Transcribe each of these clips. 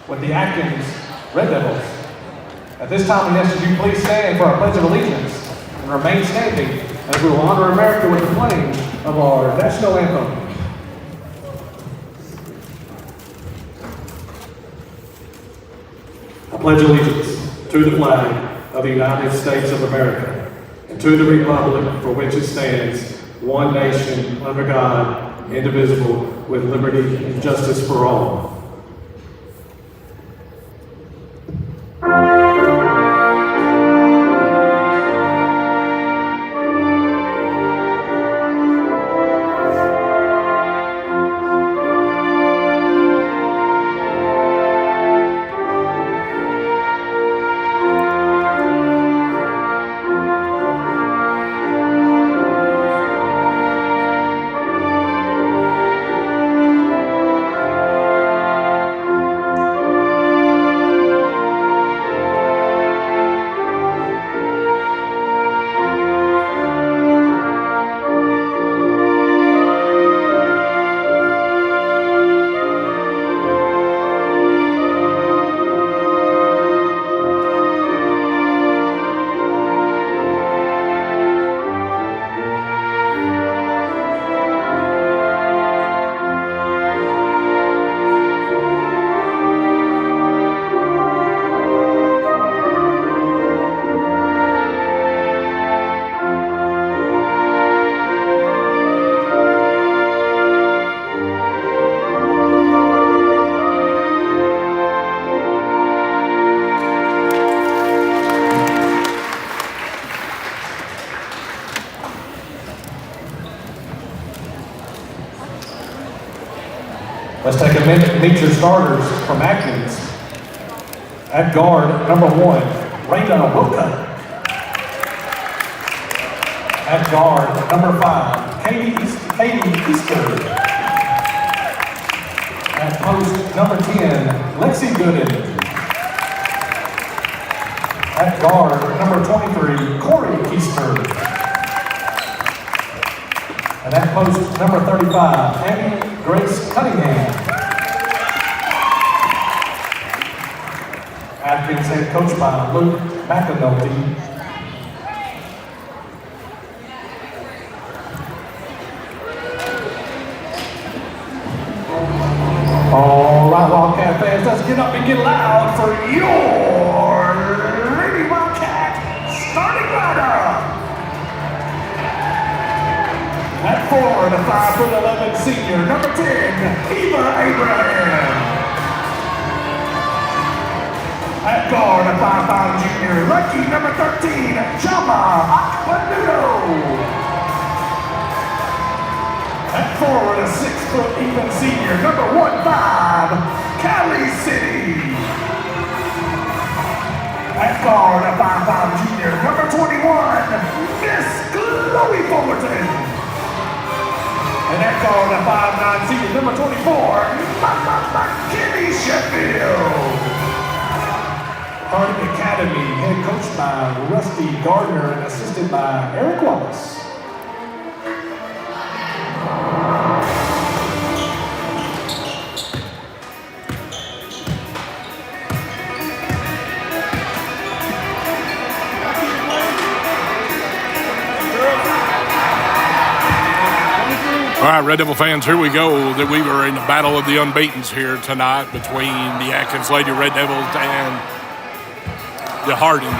with the Atkins Red Devils. At this time, we ask that you please stand for our Pledge of Allegiance and remain standing as we will honor America with the playing of our national anthem. I pledge allegiance to the flag of the United States of America and to the republic for which it stands, one nation, under God, indivisible, with liberty and justice for all. Let's take a minute to meet your starters from Atkins. At guard, number 1, Raina Wilcutt. At guard, number 5, Katie Easter. At post, number 10, Lexi Gooden. At guard, number 23, Corey Keister. And at post, number 35, Abby Grace Cunningham. Atkins head coached by Luke McAnulty. All right, Wildcat fans, let's get up and get loud for your Lady Wildcat starting lineup. At forward, a 5'11" senior, number 10, Eva Abraham. At guard, a 5'5" junior, lucky number 13, Chama Akpanudo. At forward, a 6' even senior, number 15, Cali City. At guard, a 5'5" junior, number 21, Miss Chloe Fullerton. And that guard, a 5'9" senior, number 24, Kenny Sheffield. Harding Academy, head coached by Rusty Gardner and assisted by Eric Wallace. All right, Red Devil fans, here we go. That we were in the battle of the unbeatens here tonight between the Atkins Lady Red Devils and the Harding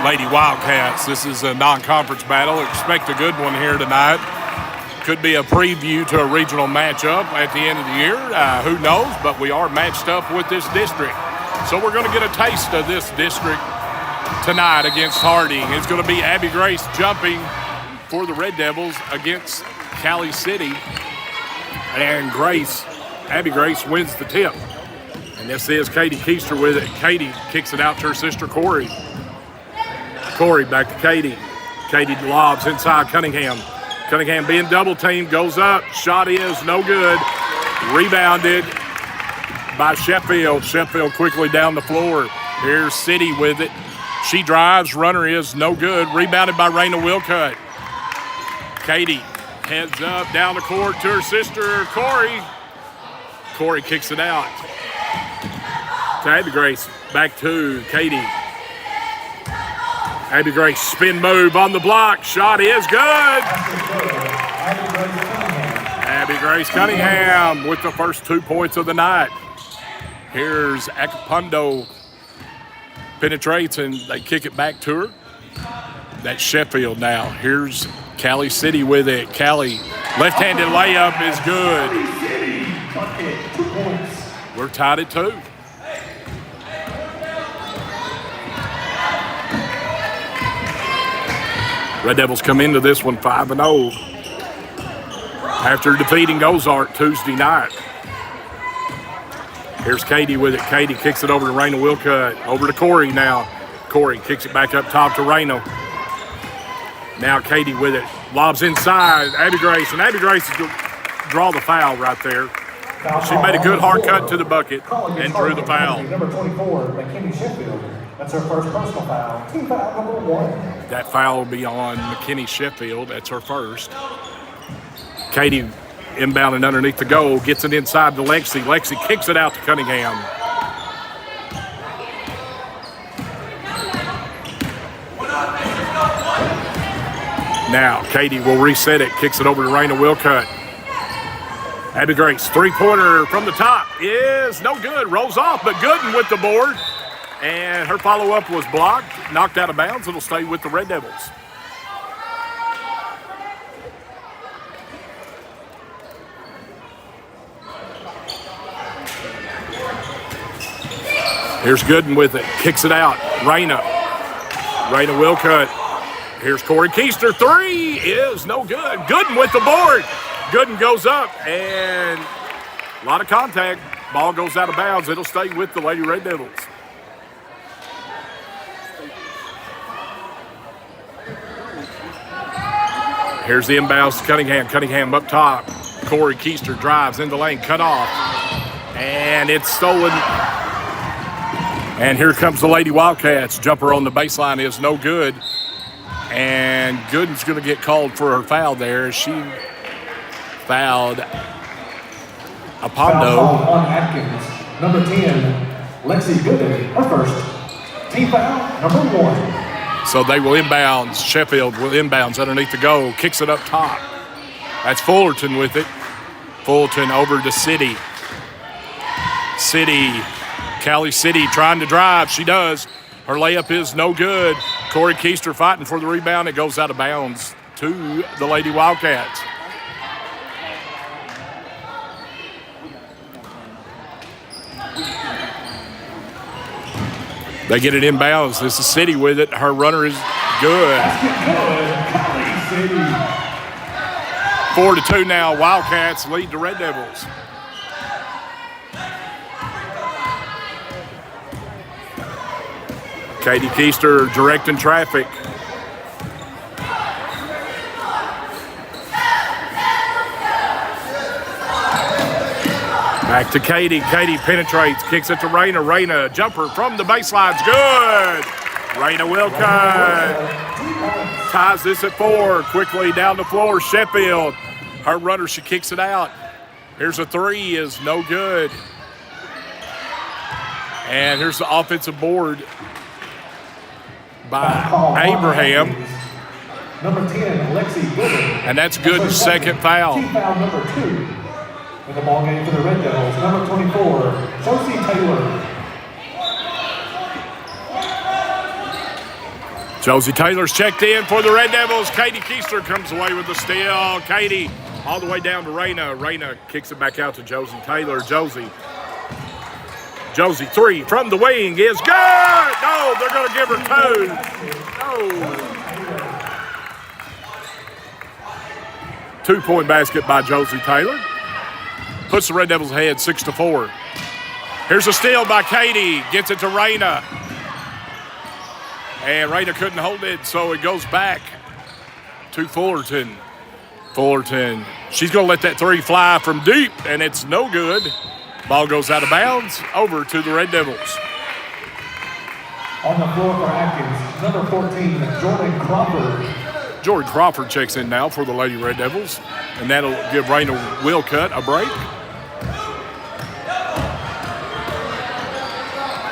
Lady Wildcats. This is a non-conference battle. Expect a good one here tonight. Could be a preview to a regional matchup at the end of the year. Who knows? But we are matched up with this district. So we're going to get a taste of this district tonight against Harding. It's going to be Abby Grace jumping for the Red Devils against Cali City, and Abby Grace wins the tip. And this is Katie Keister with it. Katie kicks it out to her sister Corey. Corey back to Katie. Katie lobs inside Cunningham. Cunningham being double teamed, goes up. Shot is no good. Rebounded by Sheffield. Sheffield quickly down the floor. Here's City with it. She drives. Runner is no good. Rebounded by Raina Wilcutt. Katie heads up down the court to her sister, Corey. Corey kicks it out. to Abby Grace. Back to Katie. Abby Grace spin move on the block. Shot is good. Abby Grace Cunningham with the first 2 points of the night. Here's Akapondo penetrates and they kick it back to her. That's Sheffield now. Here's Cali City with it. Cali, left-handed layup is good. We're tied at 2. Red Devils come into this one 5-0 after defeating Ozark Tuesday night. Here's Katie with it. Katie kicks it over to Raina Wilcutt. Over to Corey now. Corey kicks it back up top to Raina. Now Katie with it. Lobs inside. Abby Grace. And Abby Grace is going to draw the foul right there. She made a good hard cut to the bucket and drew the foul. Number 24, McKinney Sheffield. That's her first personal foul. Team foul number 1. That foul will be on McKinney Sheffield. That's her first. Katie inbounding underneath the goal. Gets it inside to Lexi. Lexi kicks it out to Cunningham. Now Katie will reset it. Kicks it over to Raina Wilcutt. Abby Grace, three-pointer from the top is no good. Rolls off, but Gooden with the board. And her follow-up was blocked, knocked out of bounds. It'll stay with the Red Devils. Here's Gooden with it. Kicks it out. Raina Wilcutt. Here's Corey Keister. Three is no good. Gooden with the board. Gooden goes up, and a lot of contact. Ball goes out of bounds. It'll stay with the Lady Red Devils. Here's the inbounds to Cunningham. Cunningham up top. Corey Keister drives in the lane, cut off, and it's stolen. And here comes the Lady Wildcats. Jumper on the baseline is no good. And Gooden's going to get called for her foul there. She fouled Apondo. On Atkins, number 10, Lexi Gooden, her first. Team foul, number 1. So they will inbounds. Sheffield will inbounds underneath the goal. Kicks it up top. That's Fullerton with it. Fullerton over to City. Cali City trying to drive. She does. Her layup is no good. Corey Keister fighting for the rebound. It goes out of bounds to the Lady Wildcats. They get it inbounds. This is City with it. Her runner is good. 4-2 now. Wildcats lead the Red Devils. Katie Keister directing traffic. Back to Katie. Katie penetrates, kicks it to Raina. Raina, jumper from the baseline's good. Raina Wilcutt ties this at 4. Quickly down the floor, Sheffield. Her runner, she kicks it out. Here's a 3, is no good. And here's the offensive board by Abraham. Number 10, Lexi Gooden. And that's Gooden's second foul. Team foul number 2 in the ball game for the Red Devils. Number 24, Josie Taylor. Josie Taylor's checked in for the Red Devils. Katie Keister comes away with the steal. Katie all the way down to Raina. Raina kicks it back out to Josie Taylor. Josie, 3 from the wing is good. No, they're going to give her 2. 2-point basket by Josie Taylor. Puts the Red Devils ahead 6-4. Here's a steal by Katie. Gets it to Raina. And Raina couldn't hold it, so it goes back to Fullerton. Fullerton, she's going to let that 3 fly from deep, and it's no good. Ball goes out of bounds, over to the Red Devils. On the floor for Atkins, number 14, Jordan Crawford. Jordan Crawford checks in now for the Lady Red Devils, and that'll give Raina Wilcutt a break.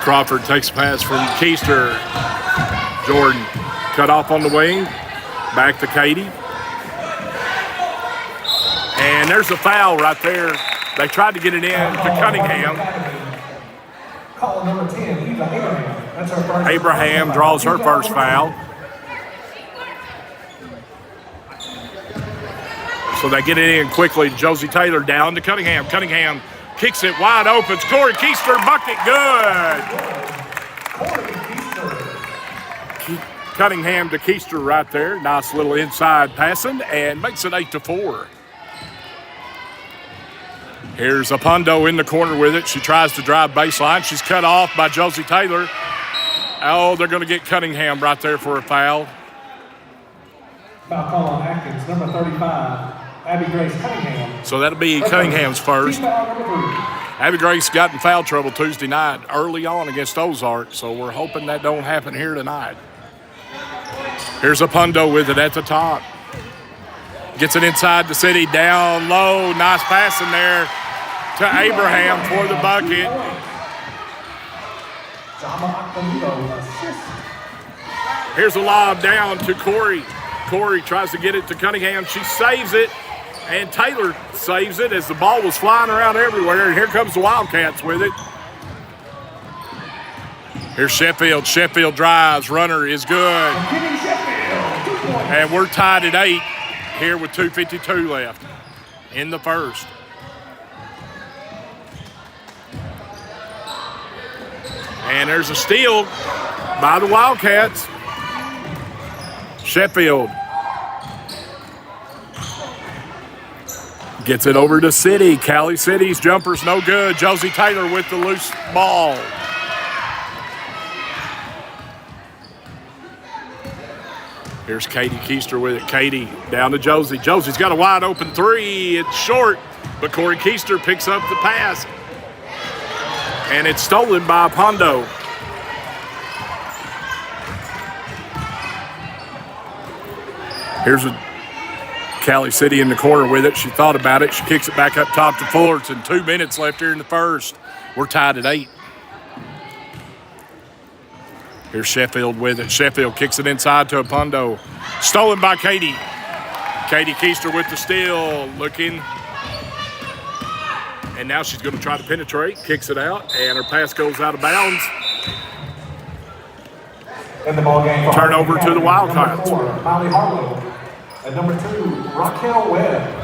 Crawford takes a pass from Keister. Jordan cut off on the wing. Back to Katie. And there's a foul right there. They tried to get it in to Cunningham. Call number 10, Abraham. That's her first. Abraham draws her first foul. So they get it in quickly. Josie Taylor down to Cunningham. Cunningham kicks it wide open. Corey Keister, bucket, good. Cunningham to Keister right there. Nice little inside passing and makes it 8-4. Here's Apondo in the corner with it. She tries to drive baseline. She's cut off by Josie Taylor. Oh, they're going to get Cunningham right there for a foul. Foul call on Atkins, number 35, Abby Grace Cunningham. So that'll be Cunningham's first. Abby Grace got in foul trouble Tuesday night early on against Ozark, so we're hoping that don't happen here tonight. Here's Apondo with it at the top. Gets it inside the city, down low. Nice pass in there to Abraham for the bucket. Here's a lob down to Corey. Corey tries to get it to Cunningham. She saves it, and Taylor saves it as the ball was flying around everywhere. And here comes the Wildcats with it. Here's Sheffield. Sheffield drives. Runner is good. And we're tied at 8 here with 2:52 left in the first. And there's a steal by the Wildcats. Sheffield gets it over to City. Cali City's jumper's no good. Josie Taylor with the loose ball. Here's Katie Keister with it. Katie down to Josie. Josie's got a wide open three. It's short, but Corey Keister picks up the pass. And it's stolen by Pondo. Here's a Cali City in the corner with it. She thought about it. She kicks it back up top to Fullerton. 2 minutes left here in the first. We're tied at 8. Here's Sheffield with it. Sheffield kicks it inside to Apondo. Stolen by Katie. Katie Keister with the steal. Looking. And now she's going to try to penetrate. Kicks it out. And her pass goes out of bounds. In the ball game. Turnover to the Wildcats. Number 4, Molly Harlow. And number 2, Raquel Webb.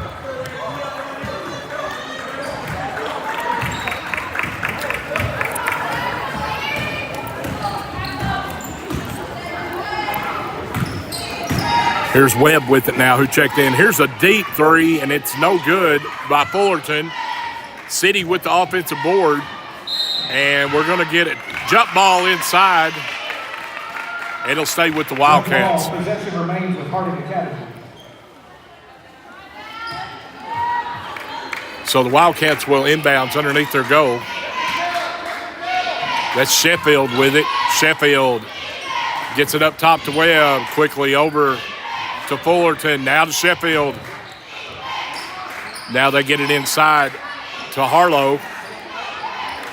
Here's Webb with it now, who checked in. Here's a deep three, and it's no good by Fullerton. City with the offensive board, and we're going to get it. Jump ball inside. It'll stay with the Wildcats. Possession remains with Harding Academy. So the Wildcats will inbounds underneath their goal. That's Sheffield with it. Sheffield gets it up top to Webb, quickly over to Fullerton, now to Sheffield. Now they get it inside to Harlow.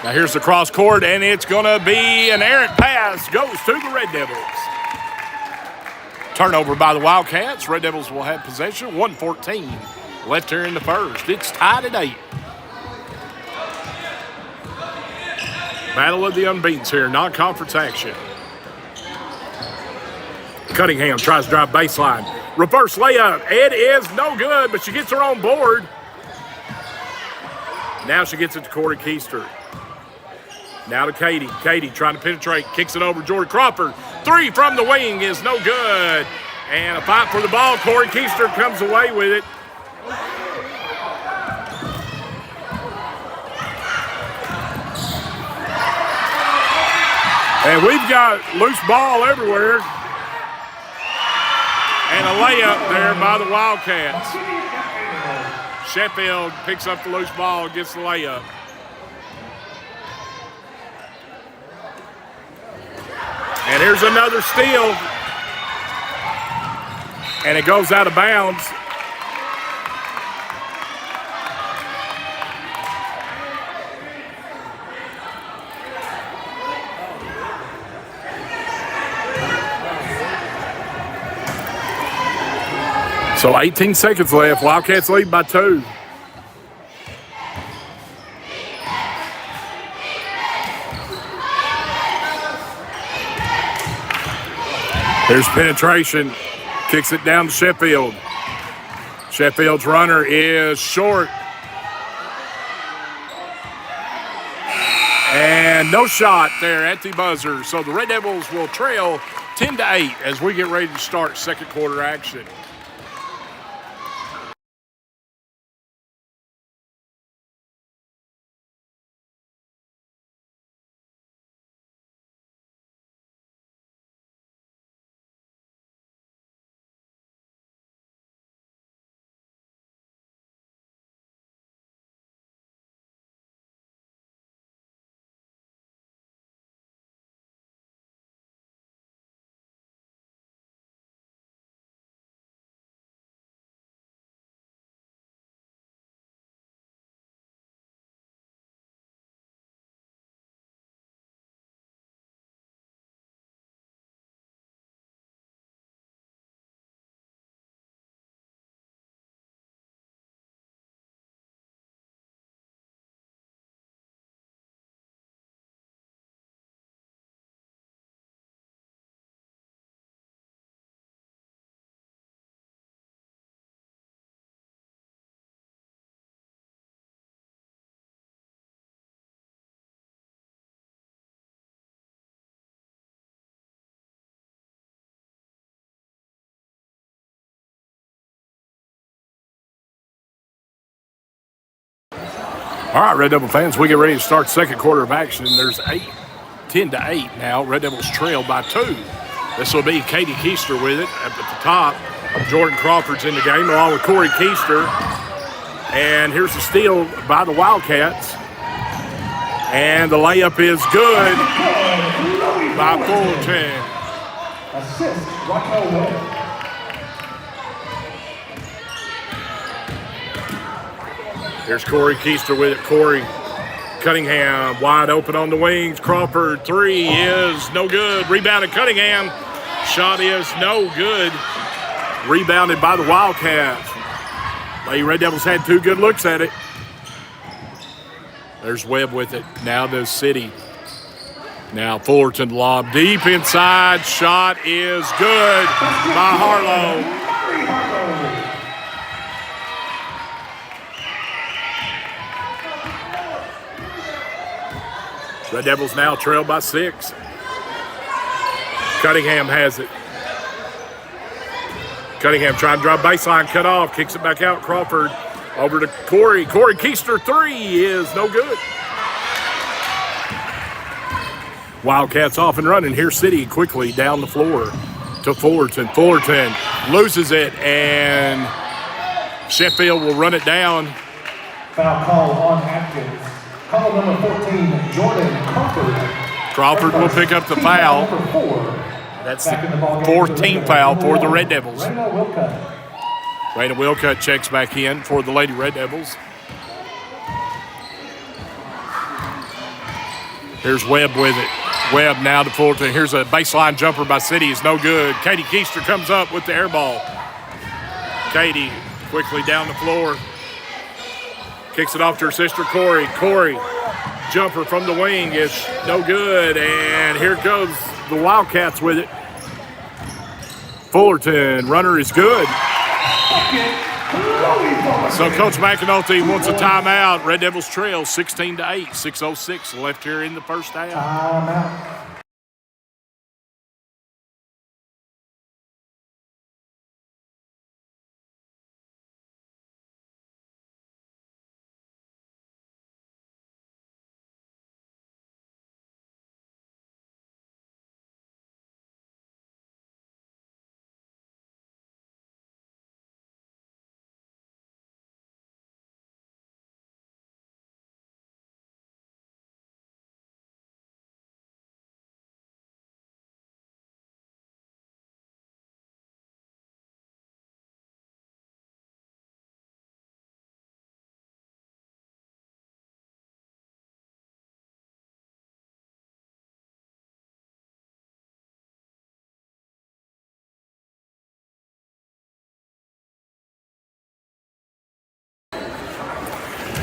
Now here's the cross court, and it's going to be an errant pass. Goes to the Red Devils. Turnover by the Wildcats. Red Devils will have possession. 1:14 left here in the first. It's tied at 8. Battle of the unbeatens here, non-conference action. Cunningham tries to drive baseline. Reverse layup. It is no good, but she gets her own board. Now she gets it to Corey Keister. Now to Katie. Katie trying to penetrate. Kicks it over Jordan Crawford. Three from the wing is no good. And a fight for the ball. Corey Keister comes away with it. And we've got loose ball everywhere. And a layup there by the Wildcats. Sheffield picks up the loose ball, gets the layup. And here's another steal. And it goes out of bounds. So 18 seconds left. Wildcats lead by 2. Here's penetration. Kicks it down to Sheffield. Sheffield's runner is short. And no shot there at the buzzer. So the Red Devils will trail 10-8 as we get ready to start second quarter action. All right, Red Devil fans, we get ready to start second quarter of action. There's 10-8 now. Red Devils trail by 2. This will be Katie Keister with it at the top. Jordan Crawford's in the game along with Corey Keister. And here's the steal by the Wildcats. And the layup is good by Fullerton. Assist, Raquel Webb. Here's Corey Keister with it. Corey Cunningham wide open on the wings. Crawford 3 is no good. Rebounded Cunningham. Shot is no good. Rebounded by the Wildcats. Lady Red Devils had 2 good looks at it. There's Webb with it. Now the City. Now Fullerton lob deep inside. Shot is good by Harlow. Red Devils now trail by 6. Cunningham has it. Cunningham trying to drive baseline, cut off, kicks it back out. Crawford over to Corey. Corey Keister 3 is no good. Wildcats off and running. Here's City quickly down the floor to Fullerton. Fullerton loses it, and Sheffield will run it down. Foul call on Atkins. Call number 14, Jordan Crawford. Crawford will pick up the foul. That's the 4th team foul for the Red Devils. Raina Wilcutt checks back in for the Lady Red Devils. Here's Webb with it. Webb now to Fullerton. Here's a baseline jumper by City. It's no good. Katie Keister comes up with the air ball. Katie quickly down the floor. Kicks it off to her sister, Corey. Corey, jumper from the wing is no good. And here goes the Wildcats with it. Fullerton, runner is good. So Coach McAnulty wants a timeout. Red Devils trail 16-8, 6:06 left here in the first half. Timeout.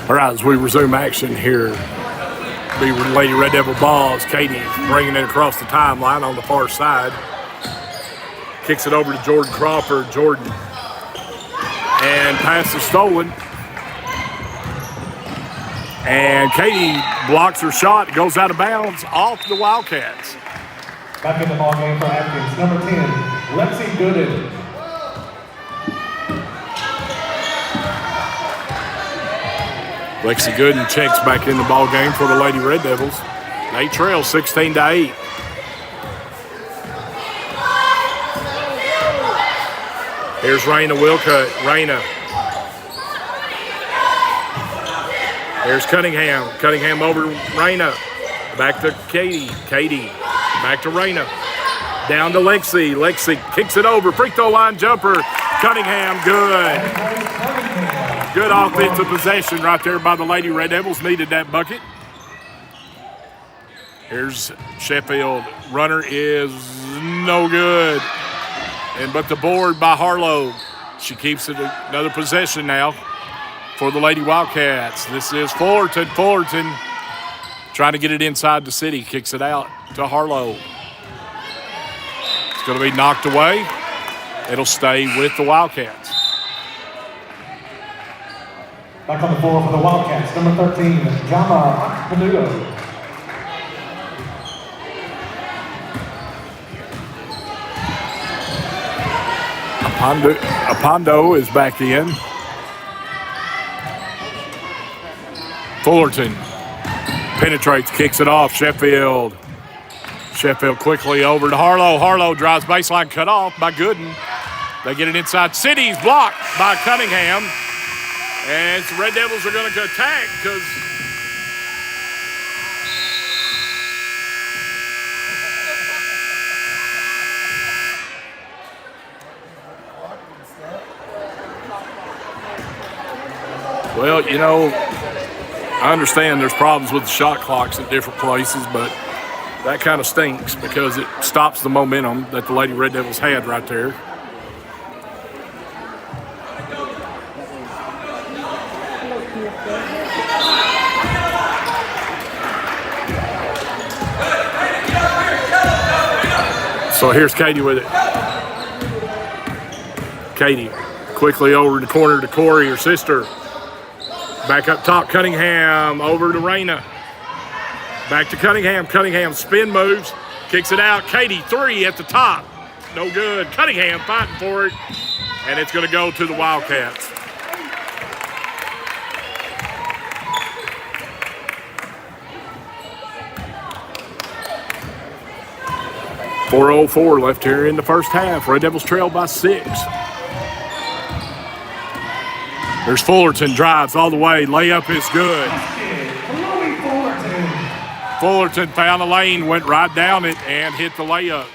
All right, as we resume action here, be Lady Red Devil balls. Katie bringing it across the timeline on the far side. Kicks it over to Jordan Crawford. Jordan. And pass is stolen. And Katie blocks her shot, goes out of bounds off the Wildcats. Back in the ball game for Atkins, number 10, Lexi Gooden. Lexi Gooden checks back in the ball game for the Lady Red Devils. They trail 16-8. Here's Raina Wilcutt. Raina. There's Cunningham. Cunningham over to Raina. Back to Katie. Katie. Back to Raina. Down to Lexi. Lexi kicks it over. Free throw line jumper. Cunningham, good. Good offensive possession right there by the Lady Red Devils. Needed that bucket. Here's Sheffield. Runner is no good. But the board by Harlow. She keeps it another possession now for the Lady Wildcats. This is Fullerton. Fullerton trying to get it inside the city. Kicks it out to Harlow. It's going to be knocked away. It'll stay with the Wildcats. Back on the floor for the Wildcats, number 13, Jama Padudo. Apondo is back in. Fullerton penetrates, kicks it off. Sheffield. Sheffield quickly over to Harlow. Harlow drives baseline, cut off by Gooden. They get it inside. City's blocked by Cunningham. And the Red Devils are going to attack because well, you know, I understand there's problems with the shot clocks at different places, but that kind of stinks because it stops the momentum that the Lady Red Devils had right there. So here's Katie with it. Katie quickly over the corner to Corey, her sister. Back up top, Cunningham over to Raina. Back to Cunningham. Cunningham spin moves, kicks it out. Katie, three at the top. No good. Cunningham fighting for it, and it's going to go to the Wildcats. .404 left here in the first half. Red Devils trail by 6. There's Fullerton, drives all the way. Layup is good. Fullerton found a lane, went right down it, and hit the layup.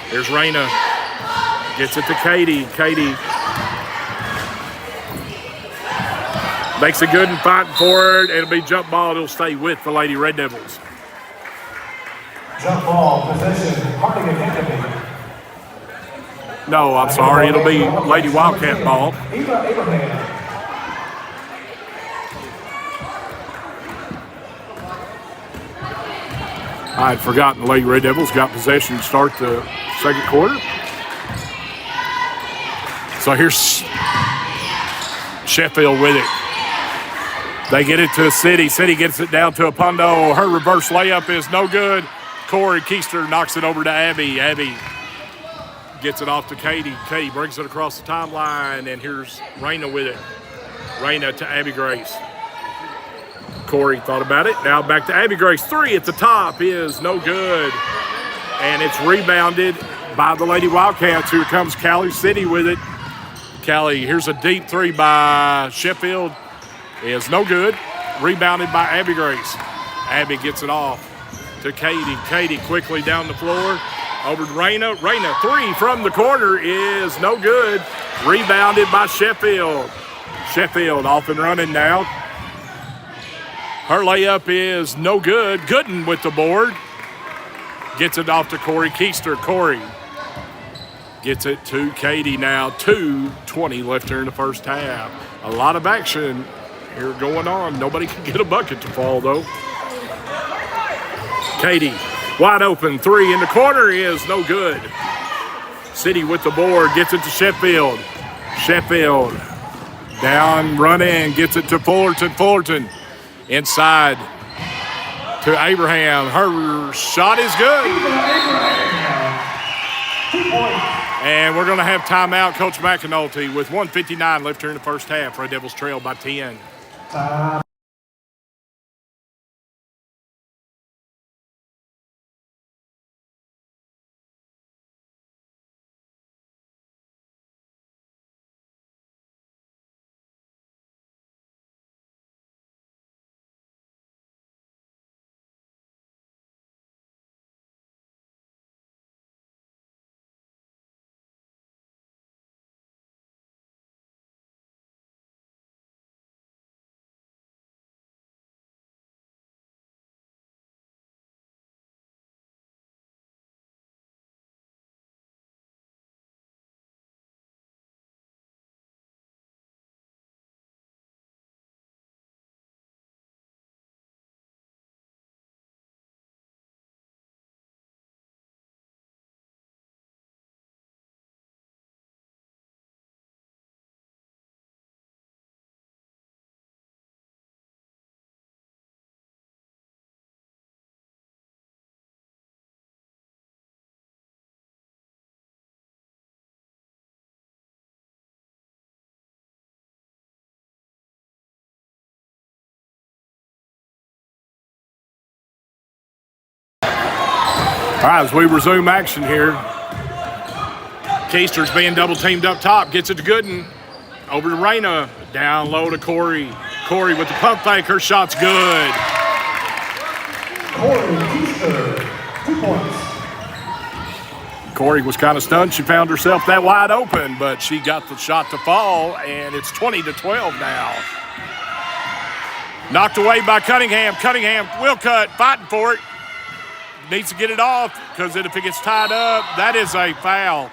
Here's Raina. Gets it to Katie. Katie makes it good and fighting for it. It'll be jump ball. It'll stay with the Lady Red Devils. Jump ball, possession, Harding Academy. No, I'm sorry. It'll be Lady Wildcat ball. I had forgotten the Lady Red Devils got possession to start the second quarter. So here's Sheffield with it. They get it to City. City gets it down to Apondo. Her reverse layup is no good. Corey Keister knocks it over to Abby. Abby gets it off to Katie. Katie brings it across the timeline, and here's Raina with it. Raina to Abby Grace. Corey thought about it. Now back to Abby Grace. Three at the top is no good. And it's rebounded by the Lady Wildcats. Here comes Callie City with it. Callie, here's a deep three by Sheffield. Is no good. Rebounded by Abby Grace. Abby gets it off to Katie. Katie quickly down the floor. Over to Raina. Raina, three from the corner is no good. Rebounded by Sheffield. Sheffield off and running now. Her layup is no good. Gooden with the board. Gets it off to Corey Keister. Corey Gets it to Katie now. 2:20 left here in the first half. A lot of action here going on. Nobody can get a bucket to fall, though. Katie, wide open. 3 in the corner is no good. City with the board. Gets it to Sheffield. Sheffield down, run in. Gets it to Fullerton. Fullerton inside to Abraham. Her shot is good. And we're going to have timeout. Coach McAnulty with 1:59 left here in the first half. Red Devils trail by 10. All right, as we resume action here, Keister's being double teamed up top. Gets it to Gooden. Over to Reyna. Down low to Corey. Corey with the pump fake. Her shot's good. Corey Keister, 2 points. Corey was kind of stunned. She found herself that wide open, but she got the shot to fall, and it's 20-12 now. Knocked away by Cunningham. Cunningham will cut, fighting for it. Needs to get it off because if it gets tied up, that is a foul.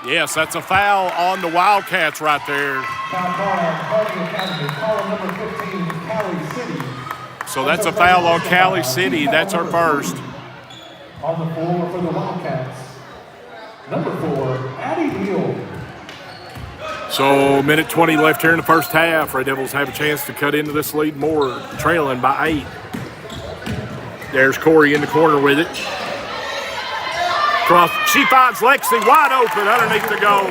Yes, that's a foul on the Wildcats right there. Foul call on Harding Academy. Call number 15, Cali City. So that's a foul on Cali City. That's our first. On the floor for the Wildcats, number 4, Addie Neal. So minute 20 left here in the first half. Red Devils have a chance to cut into this lead more, trailing by 8. There's Corey in the corner with it. She finds Lexi wide open underneath the goal.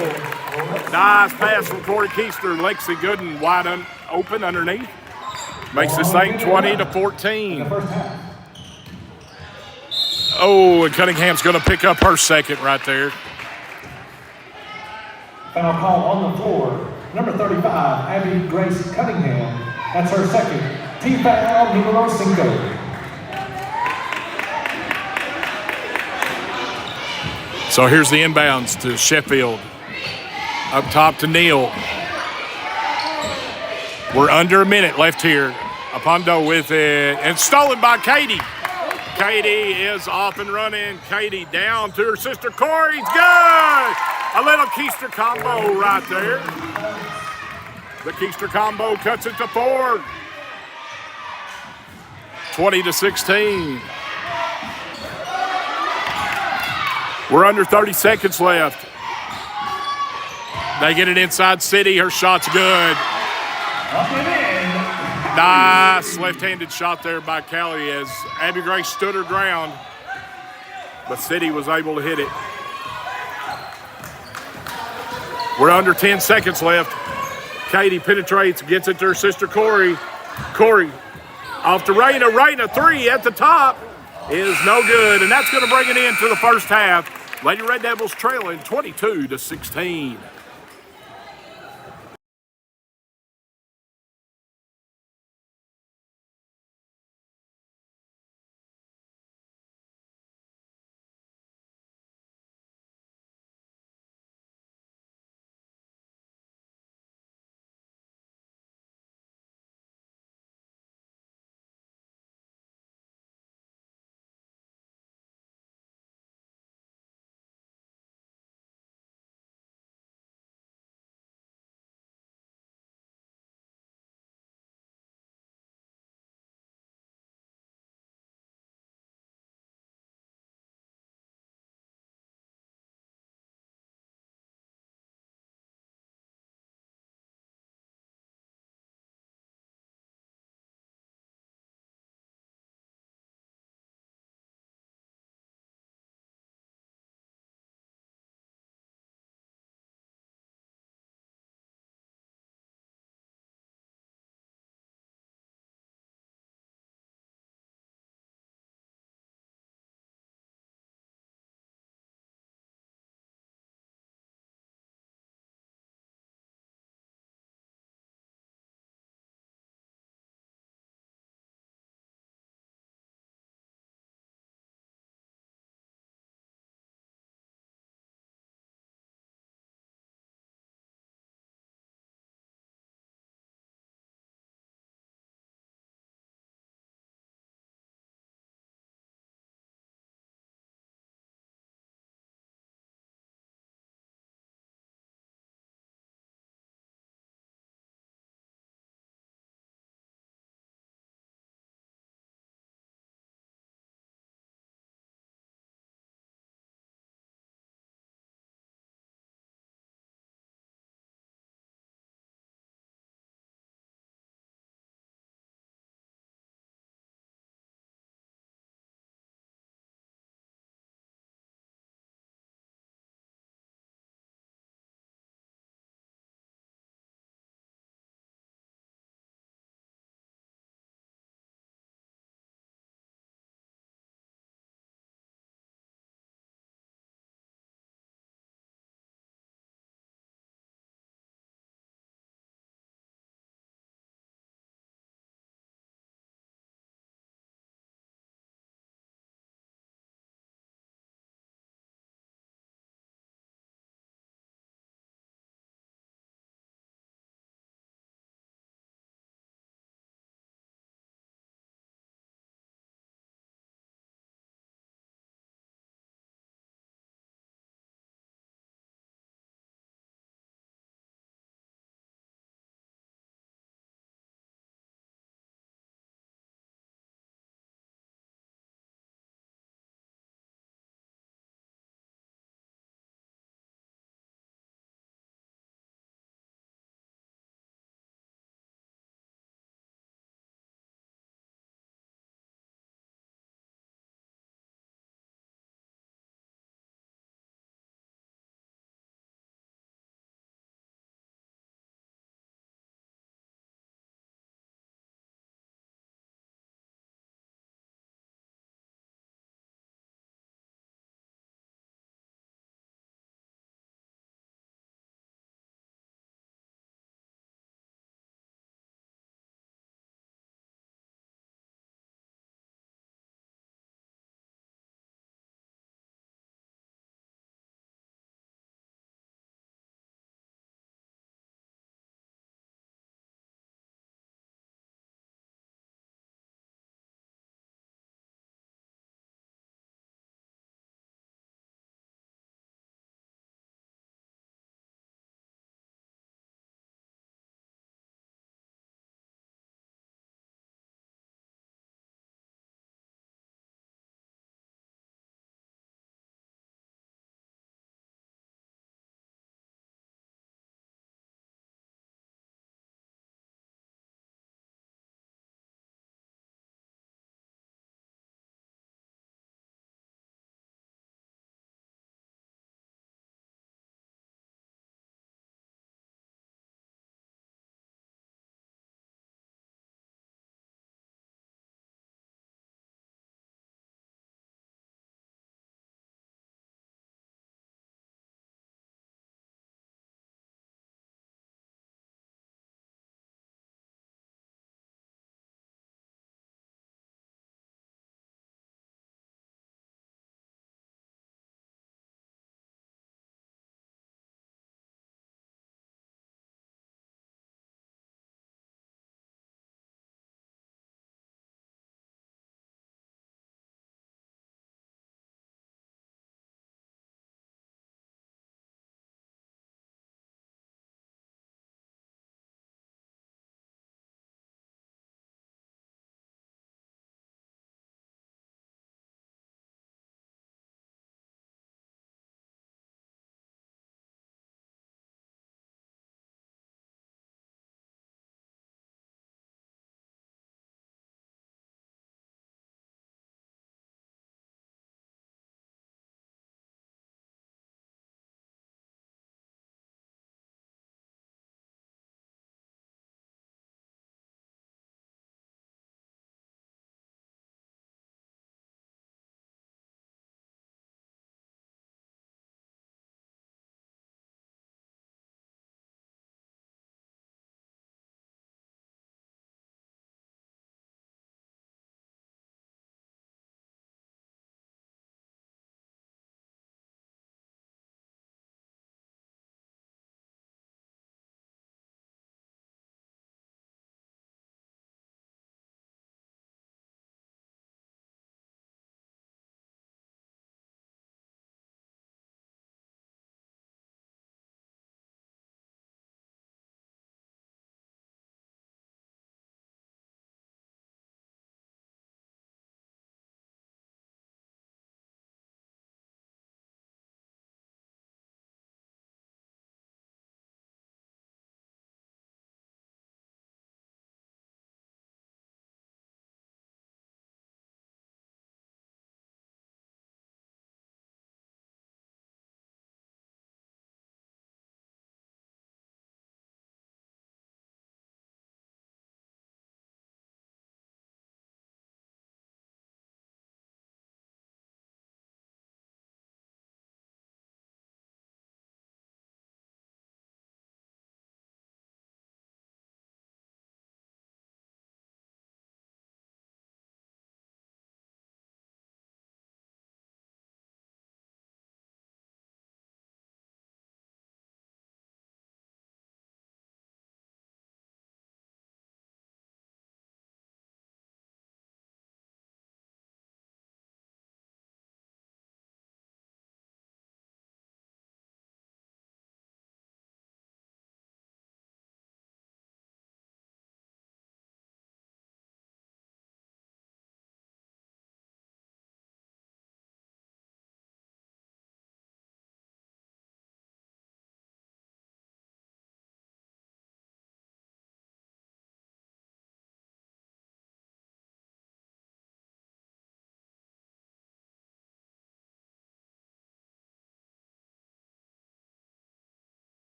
Nice pass from Corey Keister. Lexi Gooden wide open underneath. Makes this thing 20-14. Oh, and Cunningham's going to pick up her second right there. Foul call on the floor. Number 35, Abby Grace Cunningham. That's her second. Team foul, numero 5. So here's the inbounds to Sheffield. Up top to Neal. We're under a minute left here. Apondo with it. And stolen by Katie. Katie is off and running. Katie down to her sister Corey. It's good! A little Keister combo right there. The Keister combo cuts it to 4. 20-16. We're under 30 seconds left. They get it inside City. Her shot's good. Nice left-handed shot there by Callie as Abby Grace stood her ground, but City was able to hit it. We're under 10 seconds left. Katie penetrates, gets it to her sister Corey. Corey off to Reyna. Reyna 3 at the top is no good, and that's going to bring it into the first half. Lady Red Devils trailing 22-16.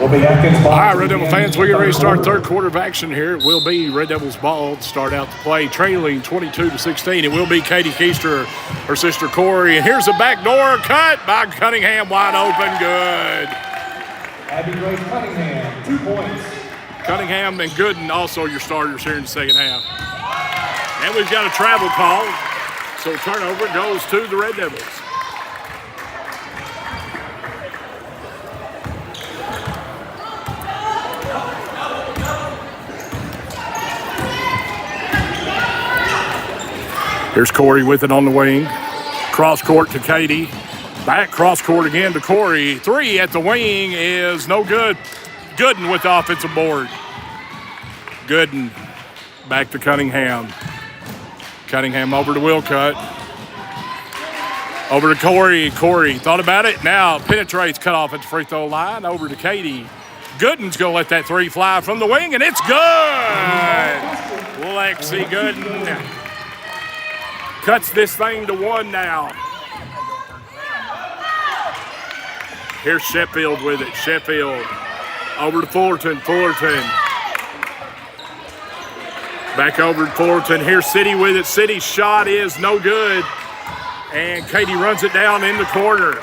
will be Atkins ball. All right, Red Devil fans, we get ready to start third quarter of action here. It will be Red Devils ball to start out the play, trailing 22-16. It will be Katie Keister, her sister Corey. And here's a backdoor cut by Cunningham, wide open, good. Abby Grace Cunningham, 2 points. Cunningham and Gooden also your starters here in the second half. And we've got a travel call, so turnover goes to the Red Devils. Here's Corey with it on the wing. Cross court to Katie. Back cross court again to Corey. 3 at the wing is no good. Gooden with the offensive board. Gooden back to Cunningham. Cunningham over to Wilcutt. Over to Corey. Corey thought about it. Now penetrates, cut off at the free throw line. Over to Katie. Gooden's going to let that 3 fly from the wing, and it's good. Lexi Gooden cuts this thing to 1 now. Here's Sheffield with it. Sheffield over to Fullerton. Fullerton. Back over to Fullerton. Here's City with it. City's shot is no good. And Katie runs it down in the corner.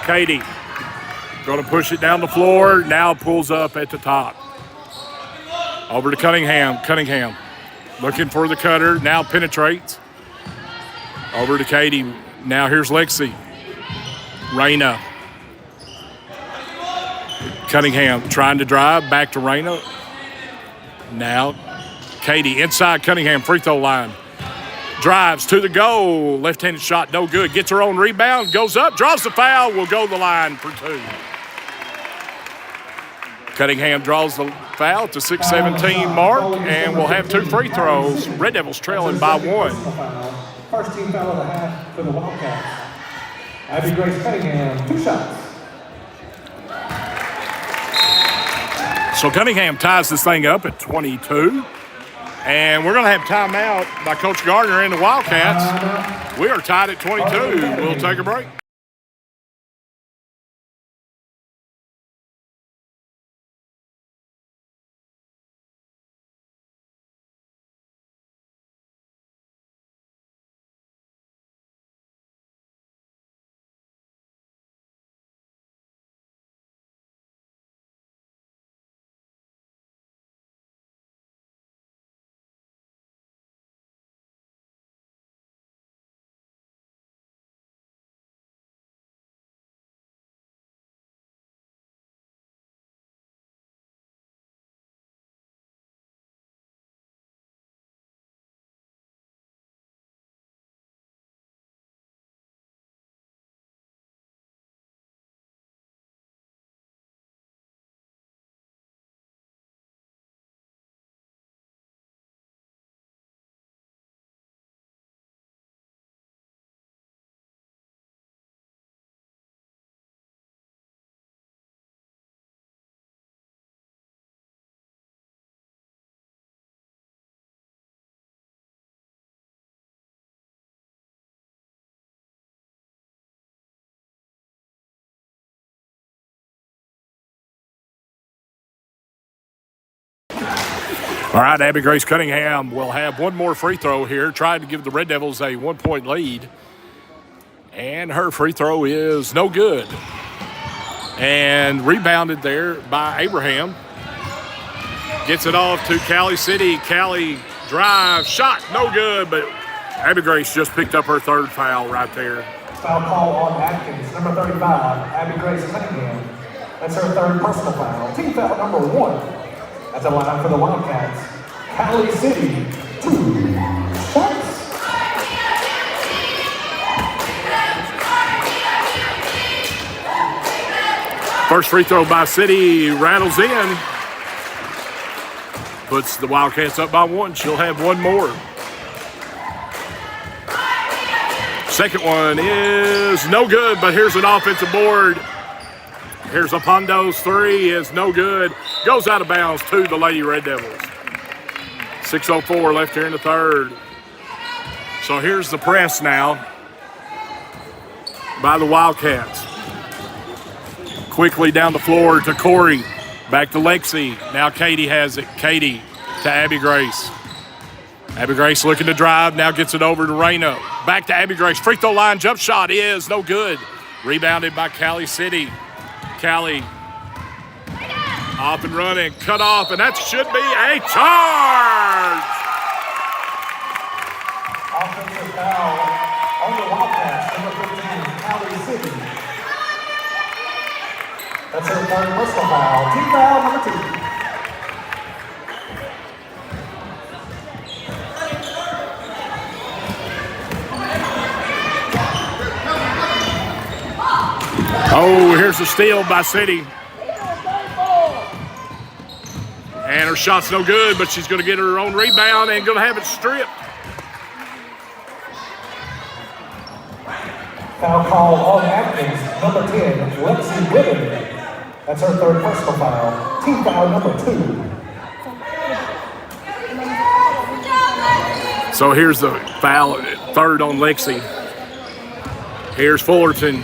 Katie going to push it down the floor. Now pulls up at the top. Over to Cunningham. Cunningham looking for the cutter. Now penetrates. Over to Katie. Now here's Lexi. Raina. Cunningham trying to drive. Back to Raina. Now Katie inside Cunningham free throw line. Drives to the goal. Left-handed shot no good. Gets her own rebound. Goes up. Draws the foul. Will go to the line for 2. Cunningham draws the foul to 6:17 mark. And we'll have 2 free throws. Red Devils trailing by 1. First team foul of the half for the Wildcats. Abby Grace Cunningham, 2 shots. So Cunningham ties this thing up at 22. And we're going to have timeout by Coach Gardner and the Wildcats. We are tied at 22. We'll take a break. All right, Abby Grace Cunningham will have 1 more free throw here, trying to give the Red Devils a 1-point lead. And her free throw is no good. And rebounded there by Abraham. Gets it off to Cali City. Cali drive, shot, no good, but Abby Grace just picked up her 3rd foul right there. Foul call on Atkins, number 35, Abby Grace Cunningham. That's her 3rd personal foul. Team foul number 1. That's a line for the Wildcats. Cali City, 2 shots. First free throw by City rattles in. Puts the Wildcats up by 1. She'll have 1 more. Second one is no good, but here's an offensive board. Here's Apondo's 3 is no good. Goes out of bounds to the Lady Red Devils. 6:04 left here in the 3rd. So here's the press now by the Wildcats. quickly down the floor to Corey. Back to Lexi. Now Katie has it. Katie to Abby Grace. Abby Grace looking to drive. Now gets it over to Raina. Back to Abby Grace. Free throw line jump shot is no good. Rebounded by Cali City. Cali off and running. Cut off, and that should be a charge. Offensive foul on the Wildcats, number 15, Cali City. That's her third personal foul. Team foul number 2. Oh, here's a steal by City. And her shot's no good, but she's going to get her own rebound and going to have it stripped. Foul call on Atkins, number 10, Lexi Whitten. That's her third personal foul. Team foul number 2. So here's the foul, third on Lexi. Here's Fullerton.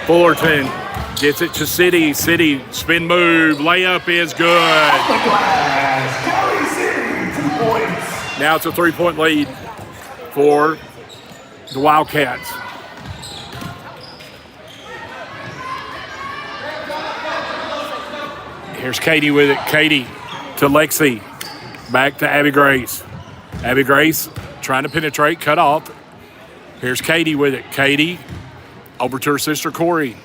Fullerton gets it to City. City, spin move, layup is good. Cali City, 2 points. Now it's a 3-point lead for the Wildcats. Here's Katie with it. Katie to Lexi. Back to Abby Grace. Abby Grace trying to penetrate, cut off. Here's Katie with it. Katie over to her sister Corey.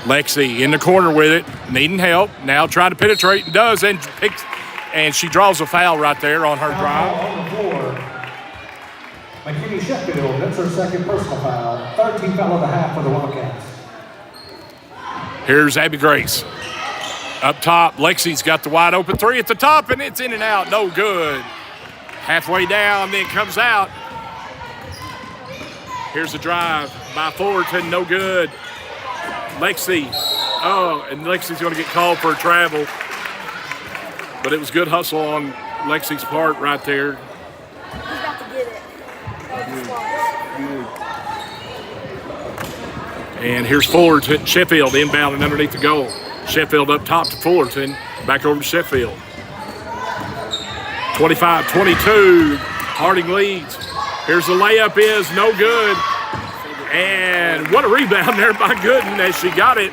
Lexi in the corner with it, needing help. Now trying to penetrate and does, and picks, and she draws a foul right there on her drive. On the floor. McKinney Sheffield, that's her second personal foul. 13 foul of the half for the Wildcats. Here's Abby Grace. Up top, Lexi's got the wide open 3 at the top, and it's in and out, no good. Halfway down, then comes out. Here's the drive by Fullerton, no good. Lexi, and Lexi's going to get called for a travel. But it was good hustle on Lexi's part right there. He's about to get it. And here's Fullerton, Sheffield inbounding underneath the goal. Sheffield up top to Fullerton, back over to Sheffield. 25-22, Harding leads. Here's the layup is no good. And what a rebound there by Gooden as she got it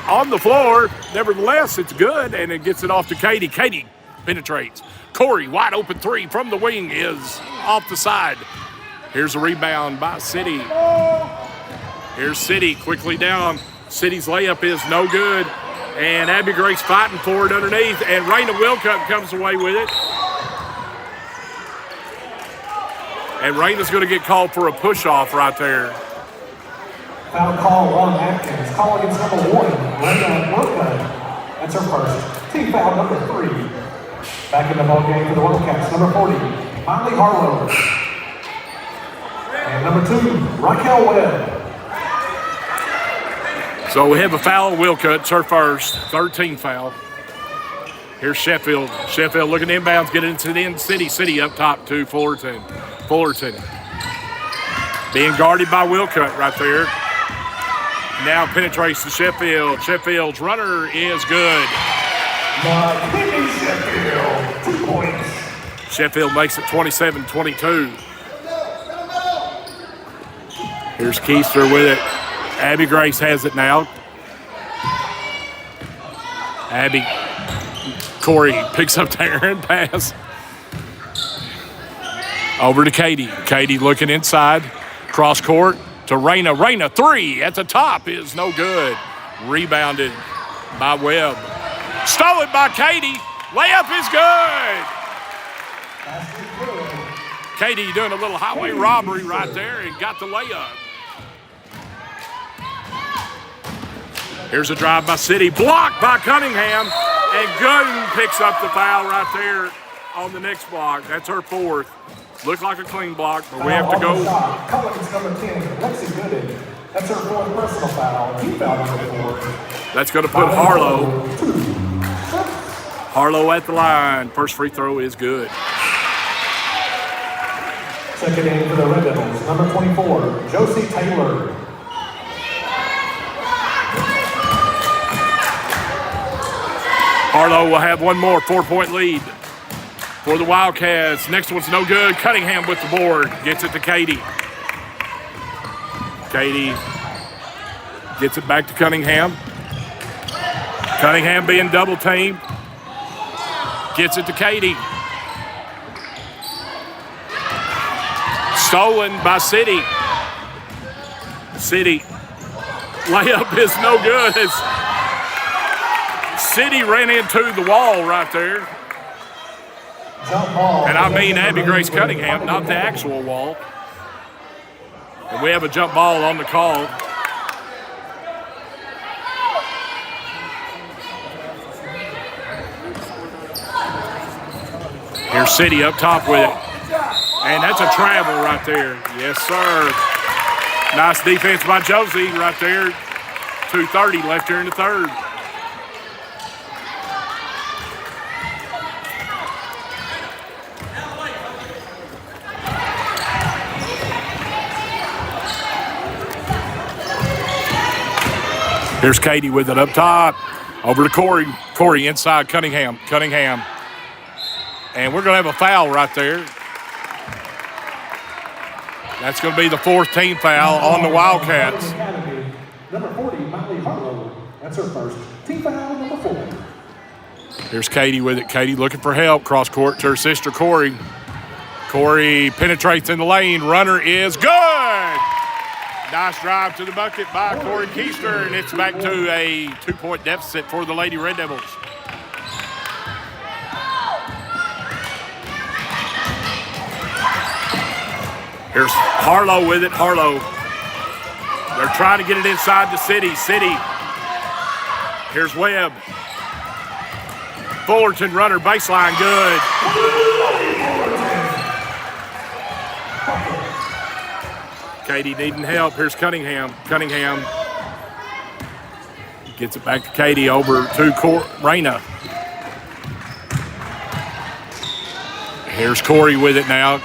on the floor. Nevertheless, it's good, and it gets it off to Katie. Katie penetrates. Corey, wide open 3 from the wing is off the side. Here's a rebound by City. Here's City quickly down. City's layup is no good. And Abby Grace fighting for it underneath, and Raina Wilcutt comes away with it. And Raina's going to get called for a push-off right there. Foul call on Atkins. Call against number 1, Raina Wilcutt. That's her first. Team foul number 3. Back in the ball game for the Wildcats, number 40, Miley Harlow. And number 2, Raquel Webb. So we have a foul on Wilcutt. It's her first. 13 foul. Here's Sheffield. Sheffield looking inbounds, get into the end. City up top to Fullerton. Fullerton being guarded by Wilcutt right there. Now penetrates to Sheffield. Sheffield's runner is good. McKinney Sheffield, 2 points. Sheffield makes it 27-22. Here's Keister with it. Abby Grace has it now. Abby. Corey picks up the errant pass. Over to Katie. Katie looking inside. Cross court to Raina. Raina 3 at the top is no good. Rebounded by Webb. Stolen by Katie. Layup is good. Katie doing a little highway robbery right there and got the layup. Here's a drive by City. Blocked by Cunningham. And Gooden picks up the foul right there on the next block. That's her 4th. Looked like a clean block, but we have to go. Culligan's number 10, Lexi Gooden. That's her 4th personal foul. Team foul number 4. That's going to put Harlow. Harlow at the line. First free throw is good. Second in for the Red Devils, number 24, Josie Taylor. Harlow will have one more 4-point lead for the Wildcats. Next one's no good. Cunningham with the board. Gets it to Katie. Katie gets it back to Cunningham. Cunningham being double teamed. Gets it to Katie. Stolen by City. City. Layup is no good. City ran into the wall right there. And I mean Abby Grace Cunningham, not the actual wall. And we have a jump ball on the call. Here's City up top with it. And that's a travel right there. Yes, sir. Nice defense by Josie right there. 2:30 left here in the third. Here's Katie with it up top. Over to Corey. Corey inside Cunningham. Cunningham. And we're going to have a foul right there. That's going to be the fourth team foul on the Wildcats. Number 40, Molly Harlow. That's her first. Team foul number 4. Here's Katie with it. Katie looking for help. Cross court to her sister, Corey. Corey penetrates in the lane. Runner is good. Nice drive to the bucket by Corey Keister, and it's back to a 2-point deficit for the Lady Red Devils. Here's Harlow with it. Harlow. They're trying to get it inside the City. City. Here's Webb. Fullerton runner baseline good. Katie needing help. Here's Cunningham. Cunningham gets it back to Katie over to Raina. Here's Corey with it now.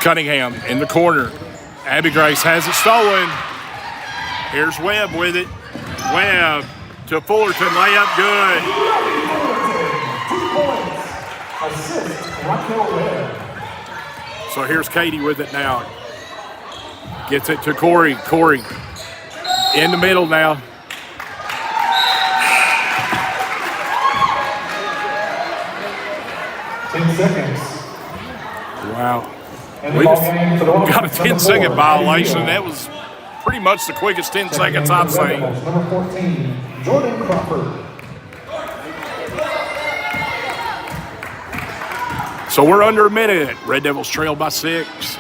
Cunningham in the corner. Abby Grace has it stolen. Here's Webb with it. Webb to Fullerton. Layup good. 2 points. Assist Raquel Webb. So here's Katie with it now. Gets it to Corey. Corey in the middle now. Seconds. Wow. And We the ball just game for the got a Wildcats, 10-second number 4, violation. That was pretty much the quickest 10 seconds I've seen. Number 14, Jordan Crawford. So we're under a minute. Red Devils trail by 6.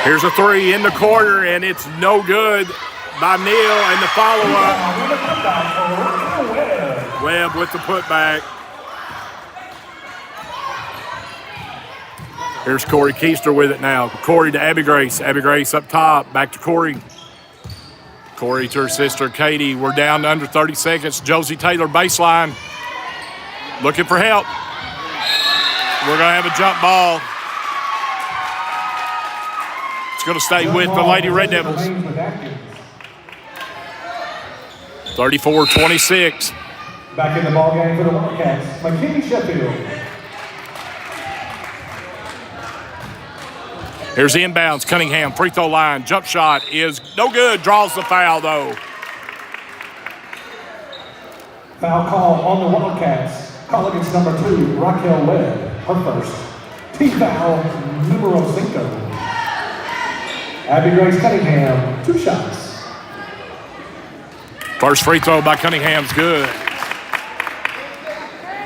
Here's a 3 in the corner, and it's no good by Neal, and the follow-up. Webb with the putback. Here's Corey Keister with it now. Corey to Abby Grace. Abby Grace up top. Back to Corey. Corey to her sister, Katie. We're down to under 30 seconds. Josie Taylor baseline. Looking for help. We're going to have a jump ball. It's going to stay with the Lady Red Devils. 34-26. Back in the ball game for the Wildcats, McKinney Sheffield. Here's the inbounds. Cunningham, free throw line. Jump shot is no good. Draws the foul, though. Foul call on the Wildcats. Call against number 2, Raquel Webb. Her first. Team foul, numero 5. Abby Grace Cunningham, 2 shots. First free throw by Cunningham's good.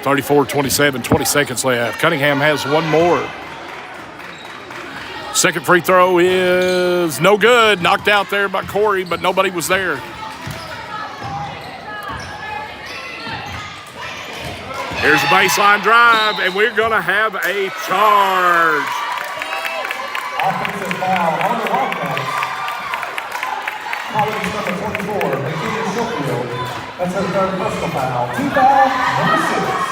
34-27, 20 seconds left. Cunningham has one more. Second free throw is no good. Knocked out there by Corey, but nobody was there. Here's the baseline drive, and we're going to have a charge. Offensive foul on the Wildcats. College number 24, McKinney Sheffield. That's her third personal foul. 2 foul, number 6.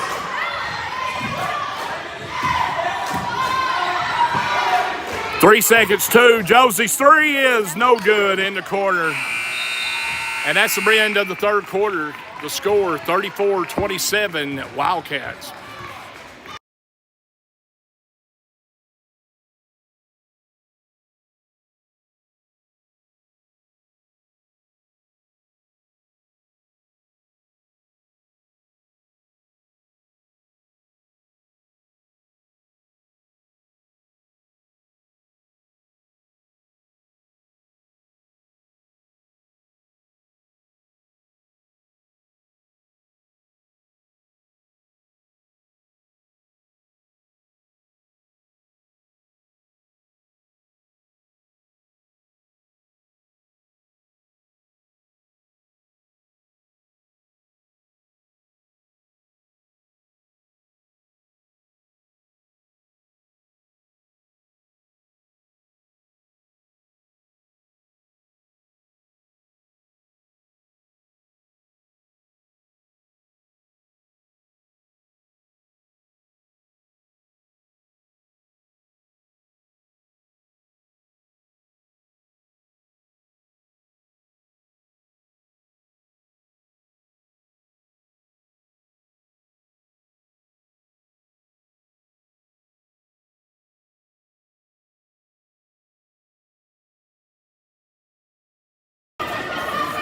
3 seconds, 2. Josie's 3 is no good in the corner. And that's the end of the third quarter. The score, 34-27 Wildcats.